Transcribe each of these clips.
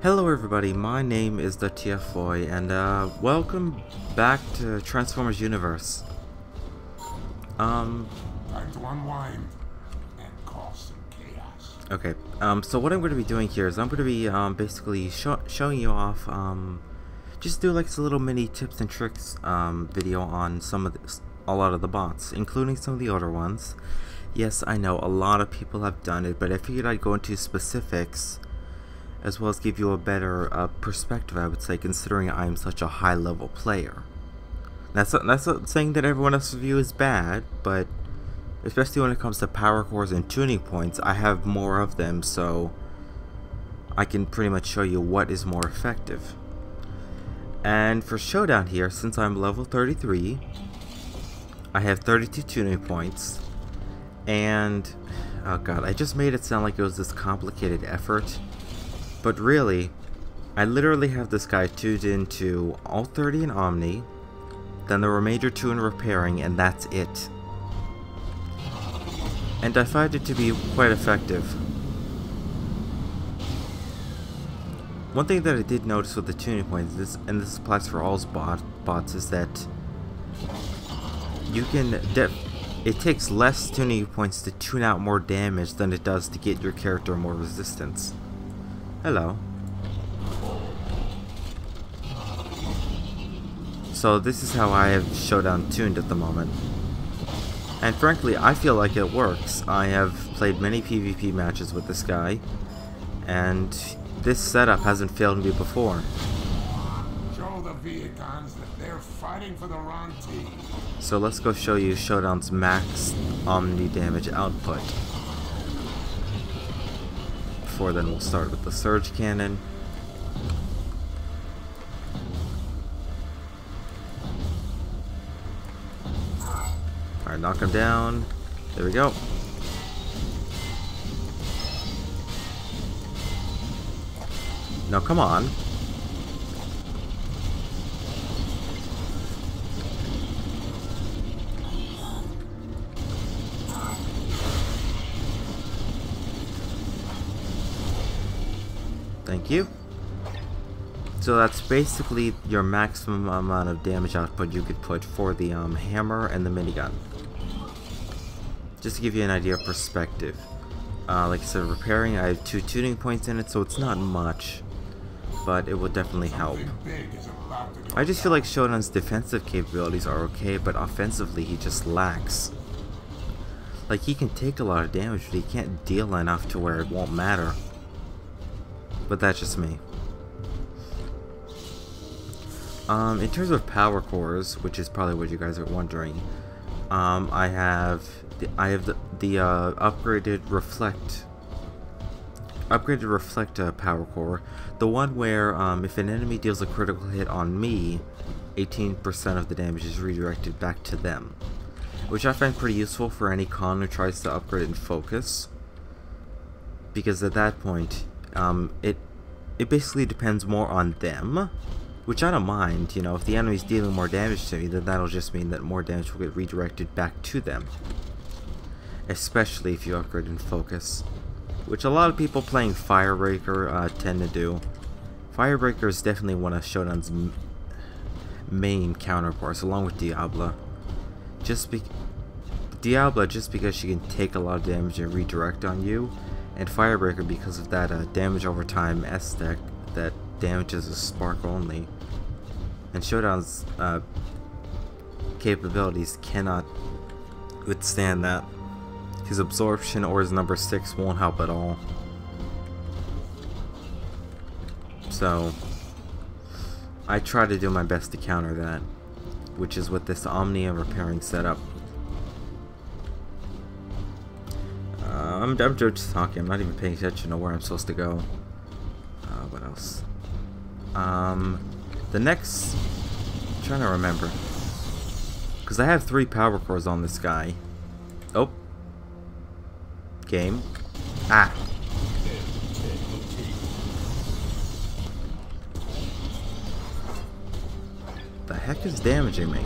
Hello everybody, my name is TheTfboy, and welcome back to Transformers Universe. Time to unwind and cause some chaos. Okay, so what I'm going to be doing here is I'm going to be basically showing you off, just do like a little mini tips and tricks video on a lot of the bots, including some of the older ones. Yes, I know a lot of people have done it, but I figured I'd go into specifics as well as give you a better perspective, I would say, considering I'm such a high-level player. That's not saying that everyone else's view is bad, but especially when it comes to power cores and tuning points, I have more of them, so I can pretty much show you what is more effective. And for Showdown here, since I'm level 33, I have 32 tuning points, and oh god, I just made it sound like it was this complicated effort. But really, I literally have this guy tuned into all 30 in Omni, then the remainder 2 in repairing, and that's it. And I find it to be quite effective. One thing that I did notice with the tuning points, and this applies for all bots, is that you can it takes less tuning points to tune out more damage than it does to get your character more resistance. Hello. So this is how I have Showdown tuned at the moment. And frankly, I feel like it works. I have played many PvP matches with this guy, and this setup hasn't failed me before. Show the Vietcons that they're fighting for the wrong team. So let's go show you Showdown's max Omni damage output. Before then, we'll start with the Surge Cannon. Alright, knock him down. There we go. Now, come on. Thank you. So that's basically your maximum amount of damage output you could put for the hammer and the minigun. Just to give you an idea of perspective. Like I said, repairing, I have 2 tuning points in it, so it's not much, but it will definitely help. I just feel like Showdown's defensive capabilities are okay, but offensively he just lacks. Like, he can take a lot of damage, but he can't deal enough to where it won't matter. But that's just me. In terms of power cores, which is probably what you guys are wondering, I have the upgraded reflect power core, the one where if an enemy deals a critical hit on me, 18% of the damage is redirected back to them, which I find pretty useful for any con who tries to upgrade and focus, because at that point it basically depends more on them, which I don't mind. You know, if the enemy's dealing more damage to me, then that'll just mean that more damage will get redirected back to them. Especially if you upgrade and focus, which a lot of people playing Firebreaker tend to do. Firebreaker is definitely one of Showdown's main counterparts, along with Diabla. Diabla just because she can take a lot of damage and redirect on you, and Firebreaker because of that damage over time S-Deck that damages a spark only. And Showdown's capabilities cannot withstand that. His absorption or his number 6 won't help at all. So I try to do my best to counter that, which is with this Omni and repairing setup. I'm just talking. I'm not even paying attention to where I'm supposed to go. What else? The next, I'm trying to remember, because I have 3 power cores on this guy. Oh, game. Ah. The heck is damaging me?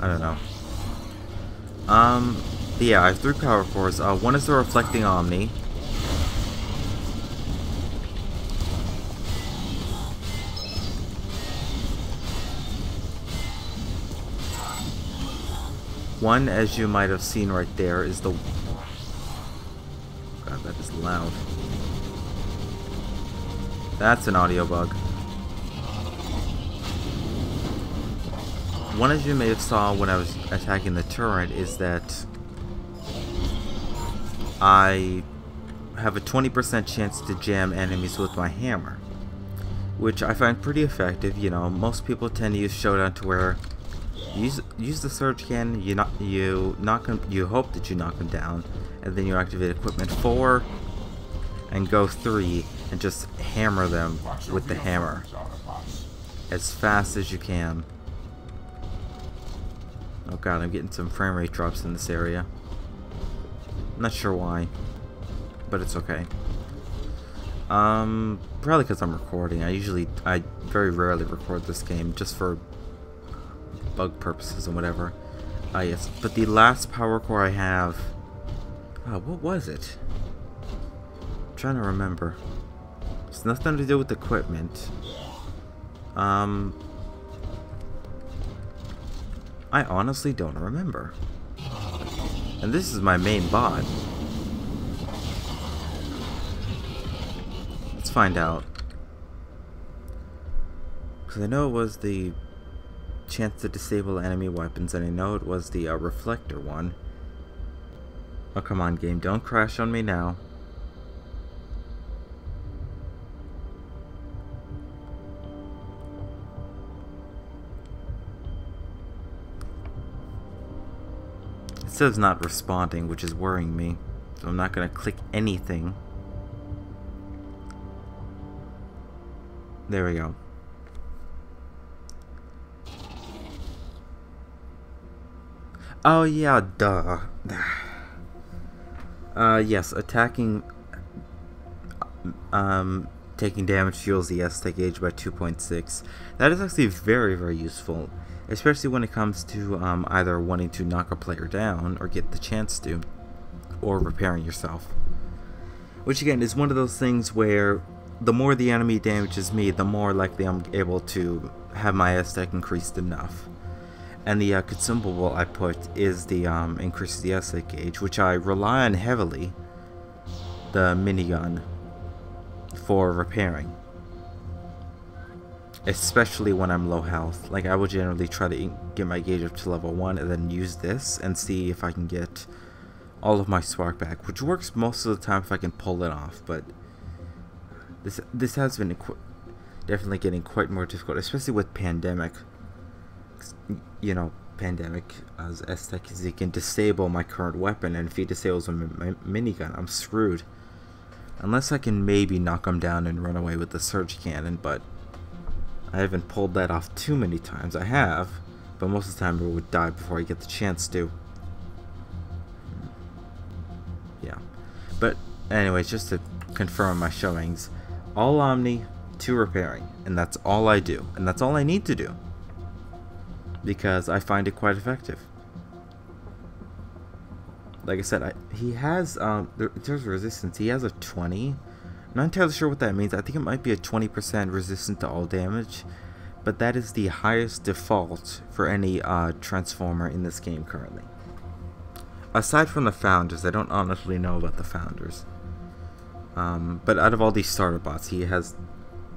I don't know. Yeah, I have 3 power cores. One is the reflecting Omni. One, as you might have seen right there, is the... God, that is loud. That's an audio bug. One, as you may have saw when I was attacking the turret, is that I have a 20% chance to jam enemies with my hammer, which I find pretty effective. You know, most people tend to use Showdown to where you use the surge cannon, you hope that you knock them down, and then you activate equipment 4 and go 3 and just hammer them with the hammer as fast as you can. Oh god, I'm getting some frame rate drops in this area. I'm not sure why, but it's okay. Probably because I'm recording. I very rarely record this game just for bug purposes and whatever. Yes, but the last power core I have, what was it? I'm trying to remember. It's nothing to do with equipment. I honestly don't remember. And this is my main bot. Let's find out. Because I know it was the chance to disable enemy weapons, and I know it was the reflector one. Oh, come on, game. Don't crash on me now. It says not responding, which is worrying me. So I'm not going to click anything. There we go. Oh yeah, duh. Yes, attacking, taking damage fuels the S-Tech gauge by 2.6. That is actually very, very useful, especially when it comes to either wanting to knock a player down or get the chance to, or repairing yourself. Which again is one of those things where the more the enemy damages me, the more likely I'm able to have my S-Tech increased enough. And the consumable I put is the increases the S-Tech gauge, which I rely on heavily, the minigun, for repairing. Especially when I'm low health. Like, I would generally try to get my gauge up to level 1 and then use this and see if I can get all of my spark back, which works most of the time if I can pull it off, but this has been definitely getting quite more difficult, especially with Pandemic. You know, Pandemic as S-Tech, is he can disable my current weapon, and if he disables my minigun, I'm screwed. Unless I can maybe knock him down and run away with the surge cannon, but I haven't pulled that off too many times. I have, but most of the time it would die before I get the chance to. Yeah. But anyways, just to confirm my showings, all Omni, 2 repairing, and that's all I do, and that's all I need to do, because I find it quite effective. Like I said, he has, there's resistance, he has a 20. I'm not entirely sure what that means. I think it might be a 20% resistant to all damage, but that is the highest default for any transformer in this game currently. Aside from the founders, I don't honestly know about the founders. But out of all these starter bots, he has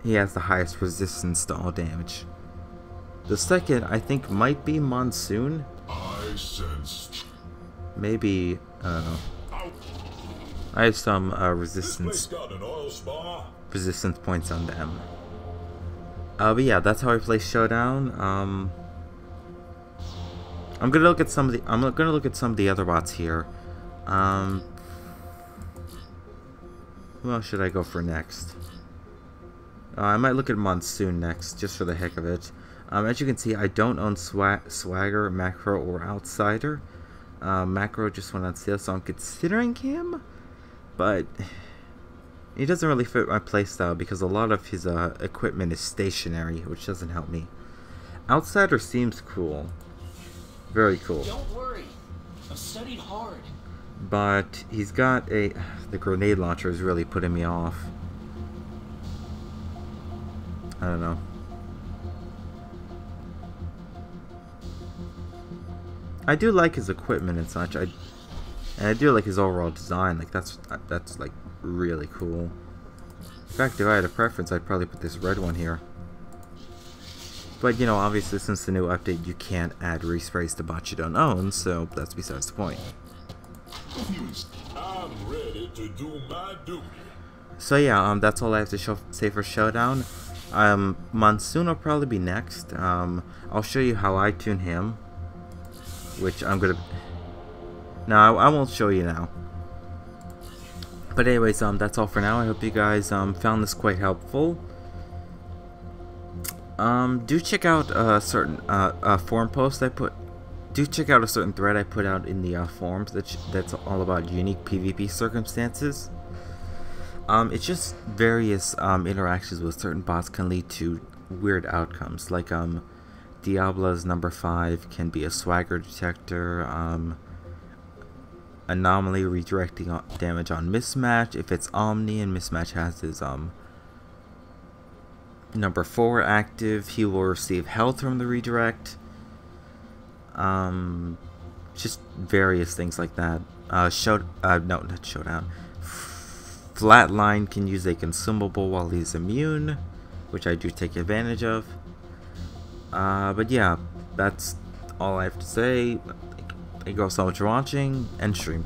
the highest resistance to all damage. The second, I think, might be Monsoon. I sense. Maybe, I don't know. I have some resistance points on them. But yeah, that's how I play Showdown. I'm gonna look at some of the other bots here. Who else should I go for next? I might look at Monsoon next, just for the heck of it. As you can see, I don't own Swagger, Macro, or Outsider. Macro just went on sale, so I'm considering him, but he doesn't really fit my playstyle because a lot of his equipment is stationary, which doesn't help me. Outsider seems cool. Very cool. Don't worry. I've studied hard. But he's got the grenade launcher is really putting me off. I don't know. I do like his equipment and such. And I do like his overall design. Like that's like really cool. In fact, if I had a preference, I'd probably put this red one here. But you know, obviously, since the new update, you can't add resprays to bots you don't own, so that's besides the point. I'm ready to do my duty. So yeah, that's all I have to say for Showdown. Monsoon will probably be next. I'll show you how I tune him, which I'm gonna. No, I won't show you now. But anyways, that's all for now. I hope you guys found this quite helpful. Do check out a certain forum post I put. Do check out a certain thread I put out in the forums that's all about unique PvP circumstances. It's just various interactions with certain bots can lead to weird outcomes. Like Diablo's number 5 can be a swagger detector. Anomaly redirecting damage on Mismatch. If it's Omni and Mismatch has his number 4 active, he will receive health from the redirect. Just various things like that. No, not Showdown. Flatline can use a consumable while he's immune, which I do take advantage of. But yeah, that's all I have to say. Thank you all so much for watching, and stream.